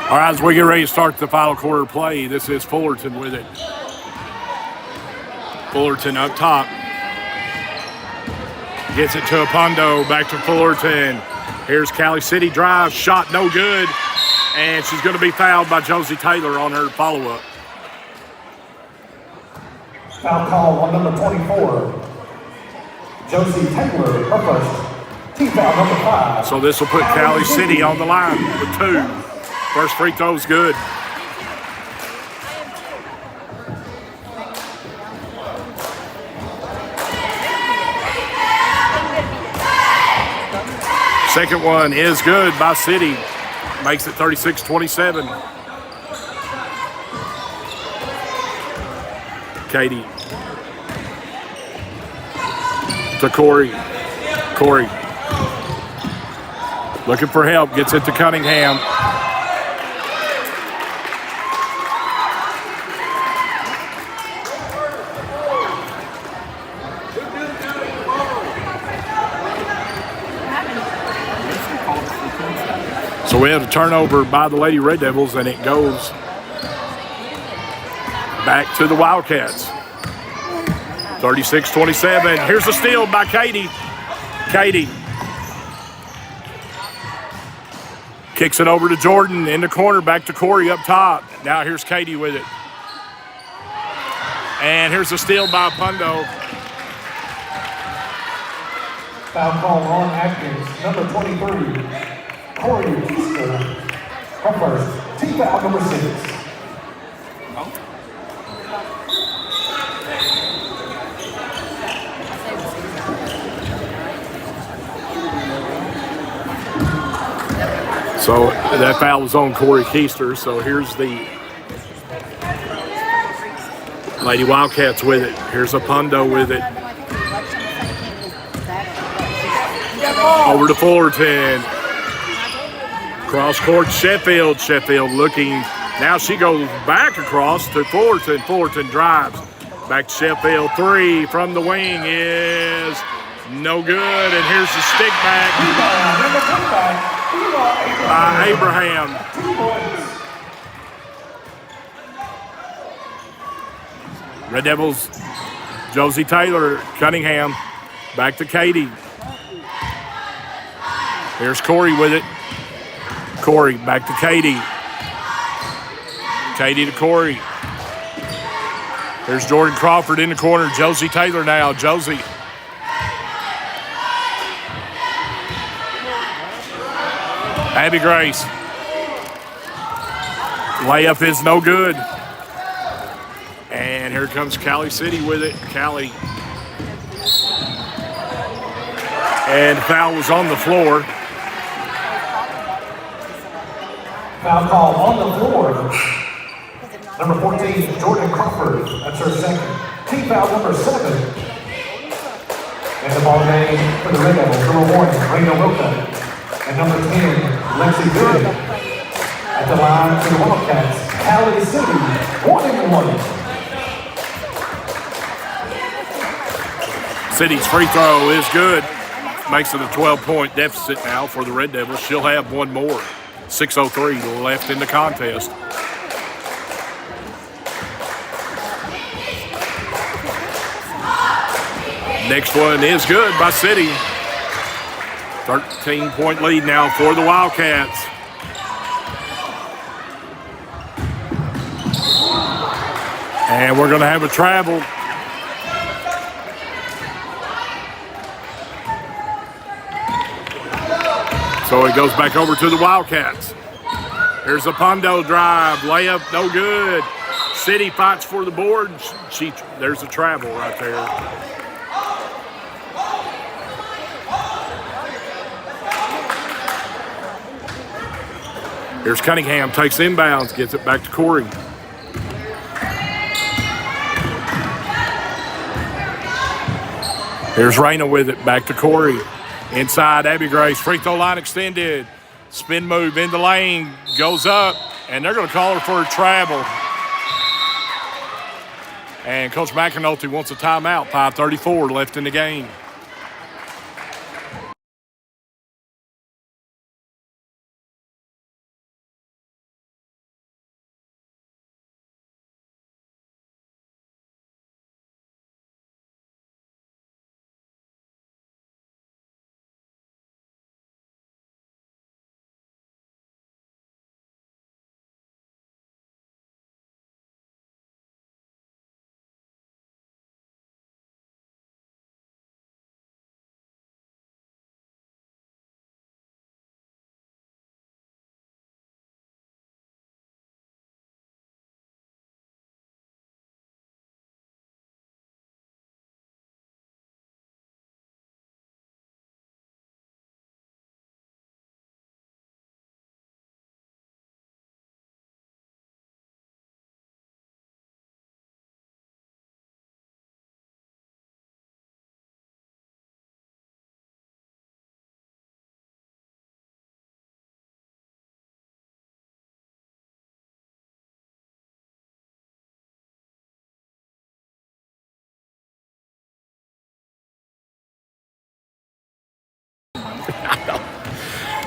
All right, as we get ready to start the final quarter play, this is Fullerton with it. Fullerton up top. Gets it to Apondo, back to Fullerton. Here's Cali City drive, shot no good. And she's going to be fouled by Josie Taylor on her follow-up. Foul call on number 24. Josie Taylor, her first. Team foul number 5. So this will put Cali City on the line with 2. First free throw's good. Second one is good by City. Makes it 36-27. Katie. To Corey. Corey. Looking for help. Gets it to Cunningham. So we have a turnover by the Lady Red Devils, and it goes back to the Wildcats. 36-27. Here's a steal by Katie. Katie kicks it over to Jordan in the corner, back to Corey up top. Now here's Katie with it. And here's a steal by Pundo. Foul call on Atkins, number 23. Corey Easter, her first. Team foul number 6. So that foul was on Corey Keister. So here's the Lady Wildcats with it. Here's a Pundo with it. Over to Fullerton. Cross court, Sheffield. Sheffield looking. Now she goes back across to Fullerton. Fullerton drives. Back to Sheffield. 3 from the wing is no good. And here's the stick back by Abraham. Red Devils, Josie Taylor, Cunningham. Back to Katie. Here's Corey with it. Corey back to Katie. Katie to Corey. Here's Jordan Crawford in the corner. Josie Taylor now. Josie. Abby Grace. Layup is no good. And here comes Cali City with it. Cali. And foul was on the floor. Foul call on the floor. Number 14, Jordan Crawford. That's her second. Team foul number 7. And the ball game for the Red Devils, number 1, Raina Wilson. And number 10, Lexi Good. At the line for the Wildcats, Cali City, 1-1. City's free throw is good. Makes it a 12-point deficit now for the Red Devils. She'll have one more. 6:03 left in the contest. Next one is good by City. 13-point lead now for the Wildcats. And we're going to have a travel. So it goes back over to the Wildcats. Here's a Pondo drive, layup, no good. City fights for the board. There's a travel right there. Here's Cunningham, takes inbounds, gets it back to Corey. Here's Raina with it, back to Corey. Inside, Abby Grace, free throw line extended. Spin move in the lane, goes up, and they're going to call her for a travel. And Coach McAnulty wants a timeout, 5:34 left in the game.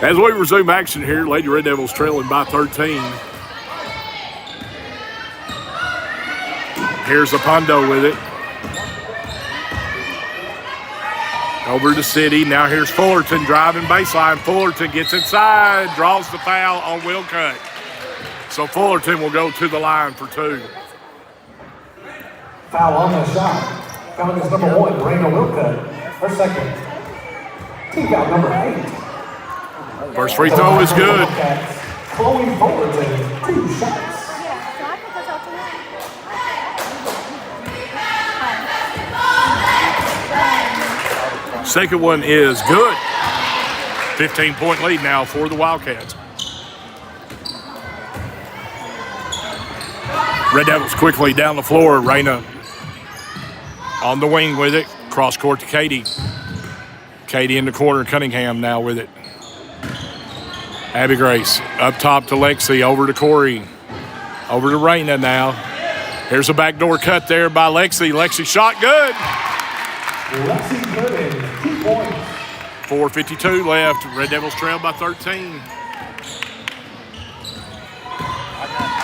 As we resume action here, Lady Red Devils trailing by 13. Here's Apondo with it. Over to City. Now here's Fullerton driving baseline. Fullerton gets inside, draws the foul on Wilcutt. So Fullerton will go to the line for two. Foul on the shot. Fouling is number 1, Raina Wilcutt. Her second. Team foul number 8. First free throw is good. Chloe Fullerton, 2 shots. Second one is good. 15-point lead now for the Wildcats. Red Devils quickly down the floor. Raina on the wing with it. Cross court to Katie. Katie in the corner. Cunningham now with it. Abby Grace up top to Lexi, over to Corey, over to Raina now. Here's a backdoor cut there by Lexi. Lexi shot good. Lexi Gooden, 2 points. 4:52 left. Red Devils trail by 13.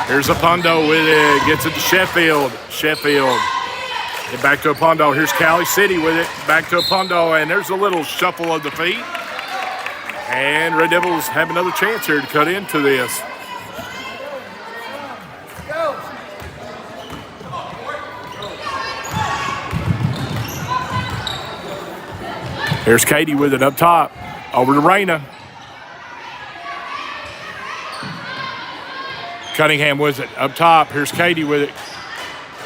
Here's Apondo with it. Gets it to Sheffield. Sheffield. And back to Apondo. Here's Cali City with it. Back to Apondo. And there's a little shuffle of the feet. And Red Devils have another chance here to cut into this. Here's Katie with it up top. Over to Raina. Cunningham with it up top. Here's Katie with it.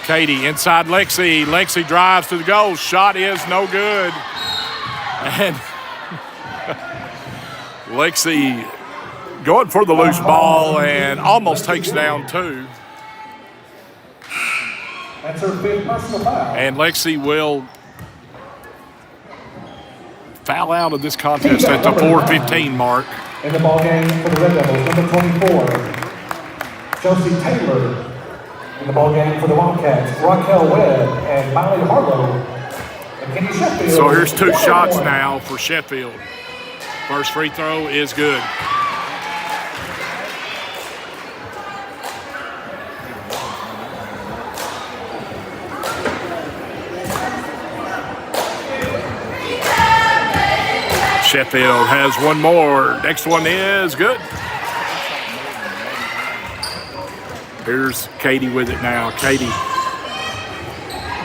Katie inside Lexi. Lexi drives to the goal. Shot is no good. And Lexi going for the loose ball and almost takes down 2. That's her 5th personal foul. And Lexi will foul out of this contest at the 4:15 mark. In the ball game for the Red Devils, number 24, Josie Taylor. In the ball game for the Wildcats, Raquel Webb and Miley Harlow. And Kenny Sheffield. So here's 2 shots now for Sheffield. First free throw is good. Sheffield has one more. Next one is good. Here's Katie with it now. Katie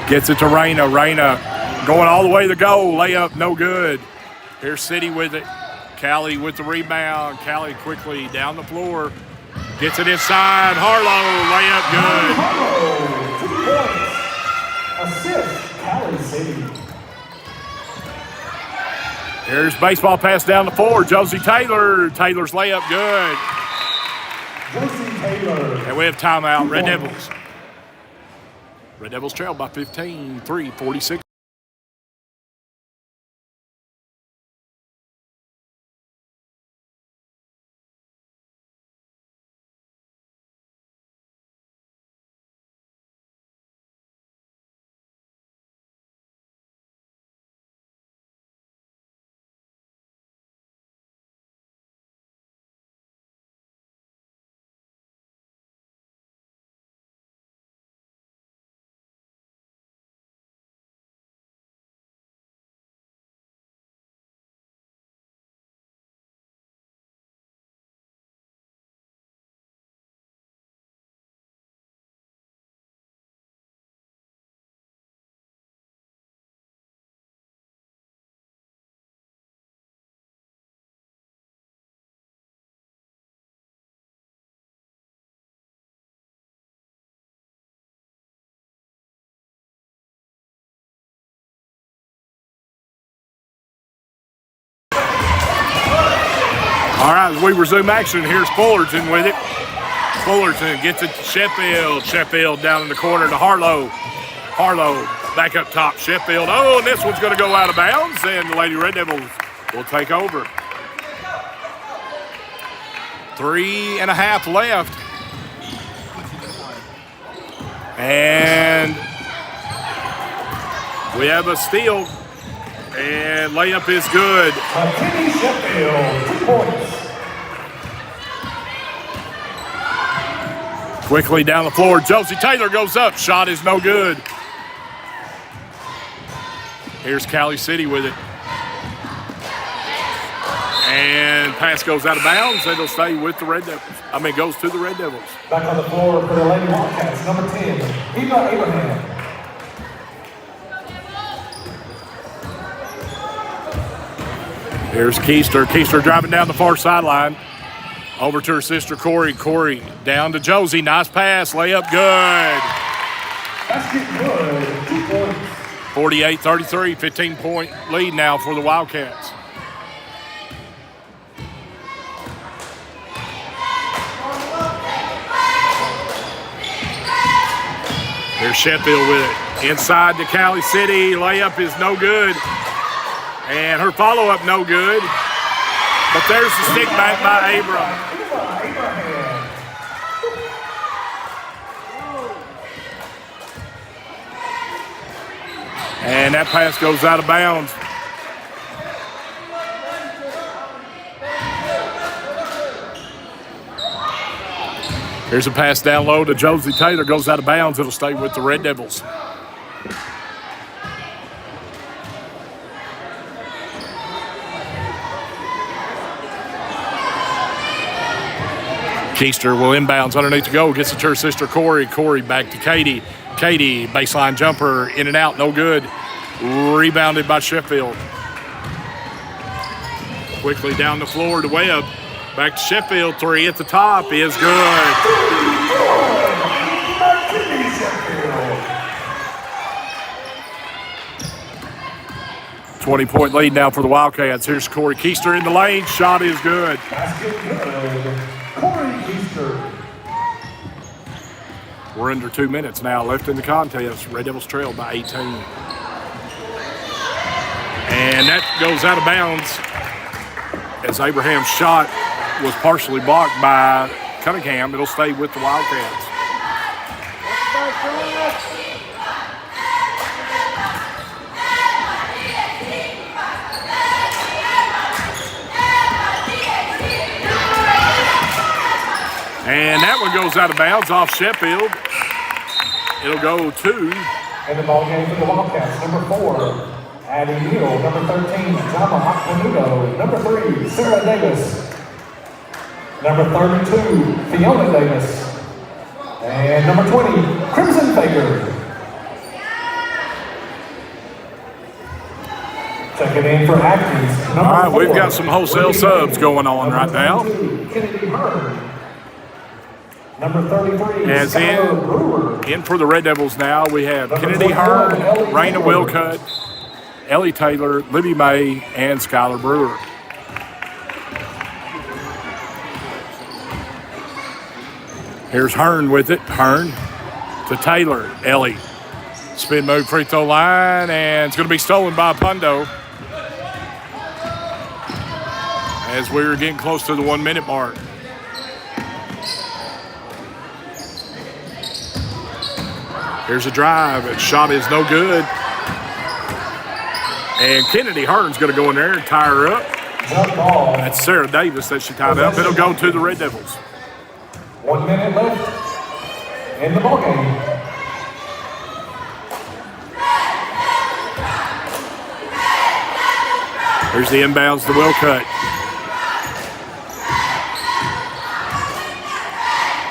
gets it to Raina. Raina going all the way to goal. Layup, no good. Here's City with it. Callie with the rebound. Callie quickly down the floor. Gets it inside. Harlow, layup good. 2 points. Assist, Callie City. Here's baseball pass down the floor. Josie Taylor. Taylor's layup good. Josie Taylor. And we have timeout. Red Devils. Red Devils trail by 15, 3:46. All right, as we resume action, here's Fullerton with it. Fullerton gets it to Sheffield. Sheffield down in the corner to Harlow. Harlow back up top. Sheffield. Oh, and this one's going to go out of bounds, and the Lady Red Devils will take over. 3.5 left. And we have a steal. And layup is good. Kenny Sheffield, 2 points. Quickly down the floor. Josie Taylor goes up. Shot is no good. Here's Cali City with it. And pass goes out of bounds. It'll stay with the Red Devils. Goes to the Red Devils. Back on the floor for the Lady Wildcats, number 10, Eva Abraham. Here's Keister. Keister driving down the far sideline. Over to her sister, Corey. Corey down to Josie. Nice pass. Layup good. Basket good. 2 points. 48-33. 15-point lead now for the Wildcats. Here's Sheffield with it. Inside to Cali City. Layup is no good. And her follow-up no good. But there's the stick back by Abram. And that pass goes out of bounds. Here's a pass down low to Josie Taylor. Goes out of bounds. It'll stay with the Red Devils. Keister will inbounds underneath the goal. Gets it to her sister, Corey. Corey back to Katie. Katie, baseline jumper, in and out, no good. Rebounded by Sheffield. Quickly down the floor to Webb. Back to Sheffield. 3 at the top is good. 20-point lead now for the Wildcats. Here's Corey Keister in the lane. Shot is good. Corey Keister. We're under 2 minutes now left in the contest. Red Devils trail by 18. And that goes out of bounds as Abraham's shot was partially blocked by Cunningham. It'll stay with the Wildcats. And that one goes out of bounds off Sheffield. It'll go to. And the ball game for the Wildcats. Number 4, Addie Neal. Number 13, Jama Akpanudo. Number 3, Sarah Davis. Number 32, Fiona Davis. And number 20, Crimson Faker. Check it in for Atkins. All right, we've got some wholesale subs going on right now. Kennedy Hearn. Number 33, As in for the Red Devils now, we have Kennedy Hearn, Raina Wilcutt, Ellie Taylor, Libby May, and Skylar Brewer. Here's Hearn with it. Hearn to Taylor. Ellie. Spin move free throw line, and it's going to be stolen by Pundo. As we're getting close to the 1 minute mark. Here's a drive. And shot is no good. And Kennedy Hearn's going to go in there and tie her up. That's Sarah Davis that she tied up. It'll go to the Red Devils. 1 minute left in the ballgame. Here's the inbounds to Wilcutt.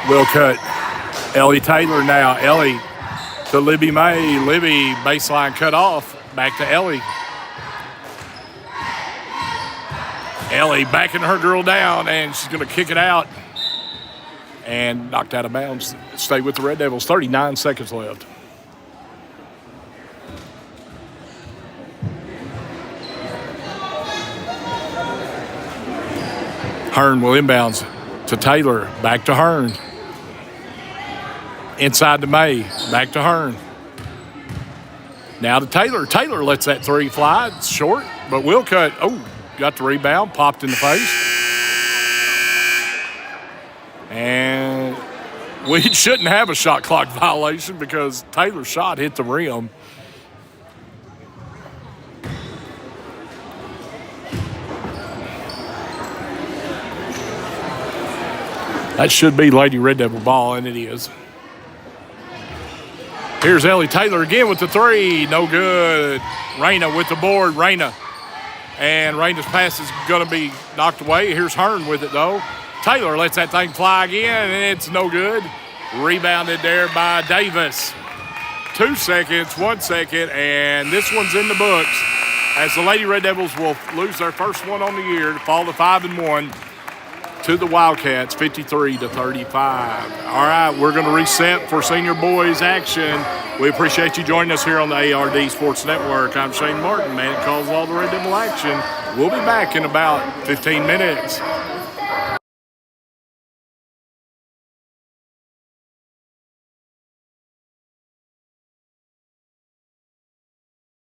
Wilcutt. Ellie Taylor now. Ellie to Libby May. Libby baseline cut off. Back to Ellie. Ellie backing her girl down, and she's going to kick it out. And knocked out of bounds. Stay with the Red Devils. 39 seconds left. Hearn will inbounds to Taylor. Back to Hearn. Inside to May. Back to Hearn. Now to Taylor. Taylor lets that three fly. It's short, but Wilcutt, got the rebound. Popped in the face. And we shouldn't have a shot clock violation because Taylor's shot hit the rim. That should be Lady Red Devil ball, and it is. Here's Ellie Taylor again with the three. No good. Raina with the board. Raina. And Raina's pass is going to be knocked away. Here's Hearn with it, though. Taylor lets that thing fly again, and it's no good. Rebounded there by Davis. 2 seconds, 1 second, and this one's in the books as the Lady Red Devils will lose their first one on the year to fall to 5-1 to the Wildcats, 53-35. All right, we're going to reset for senior boys action. We appreciate you joining us here on the ARD Sports Network. I'm Shane Martin, man that calls all the Red Devil action. We'll be back in about 15 minutes.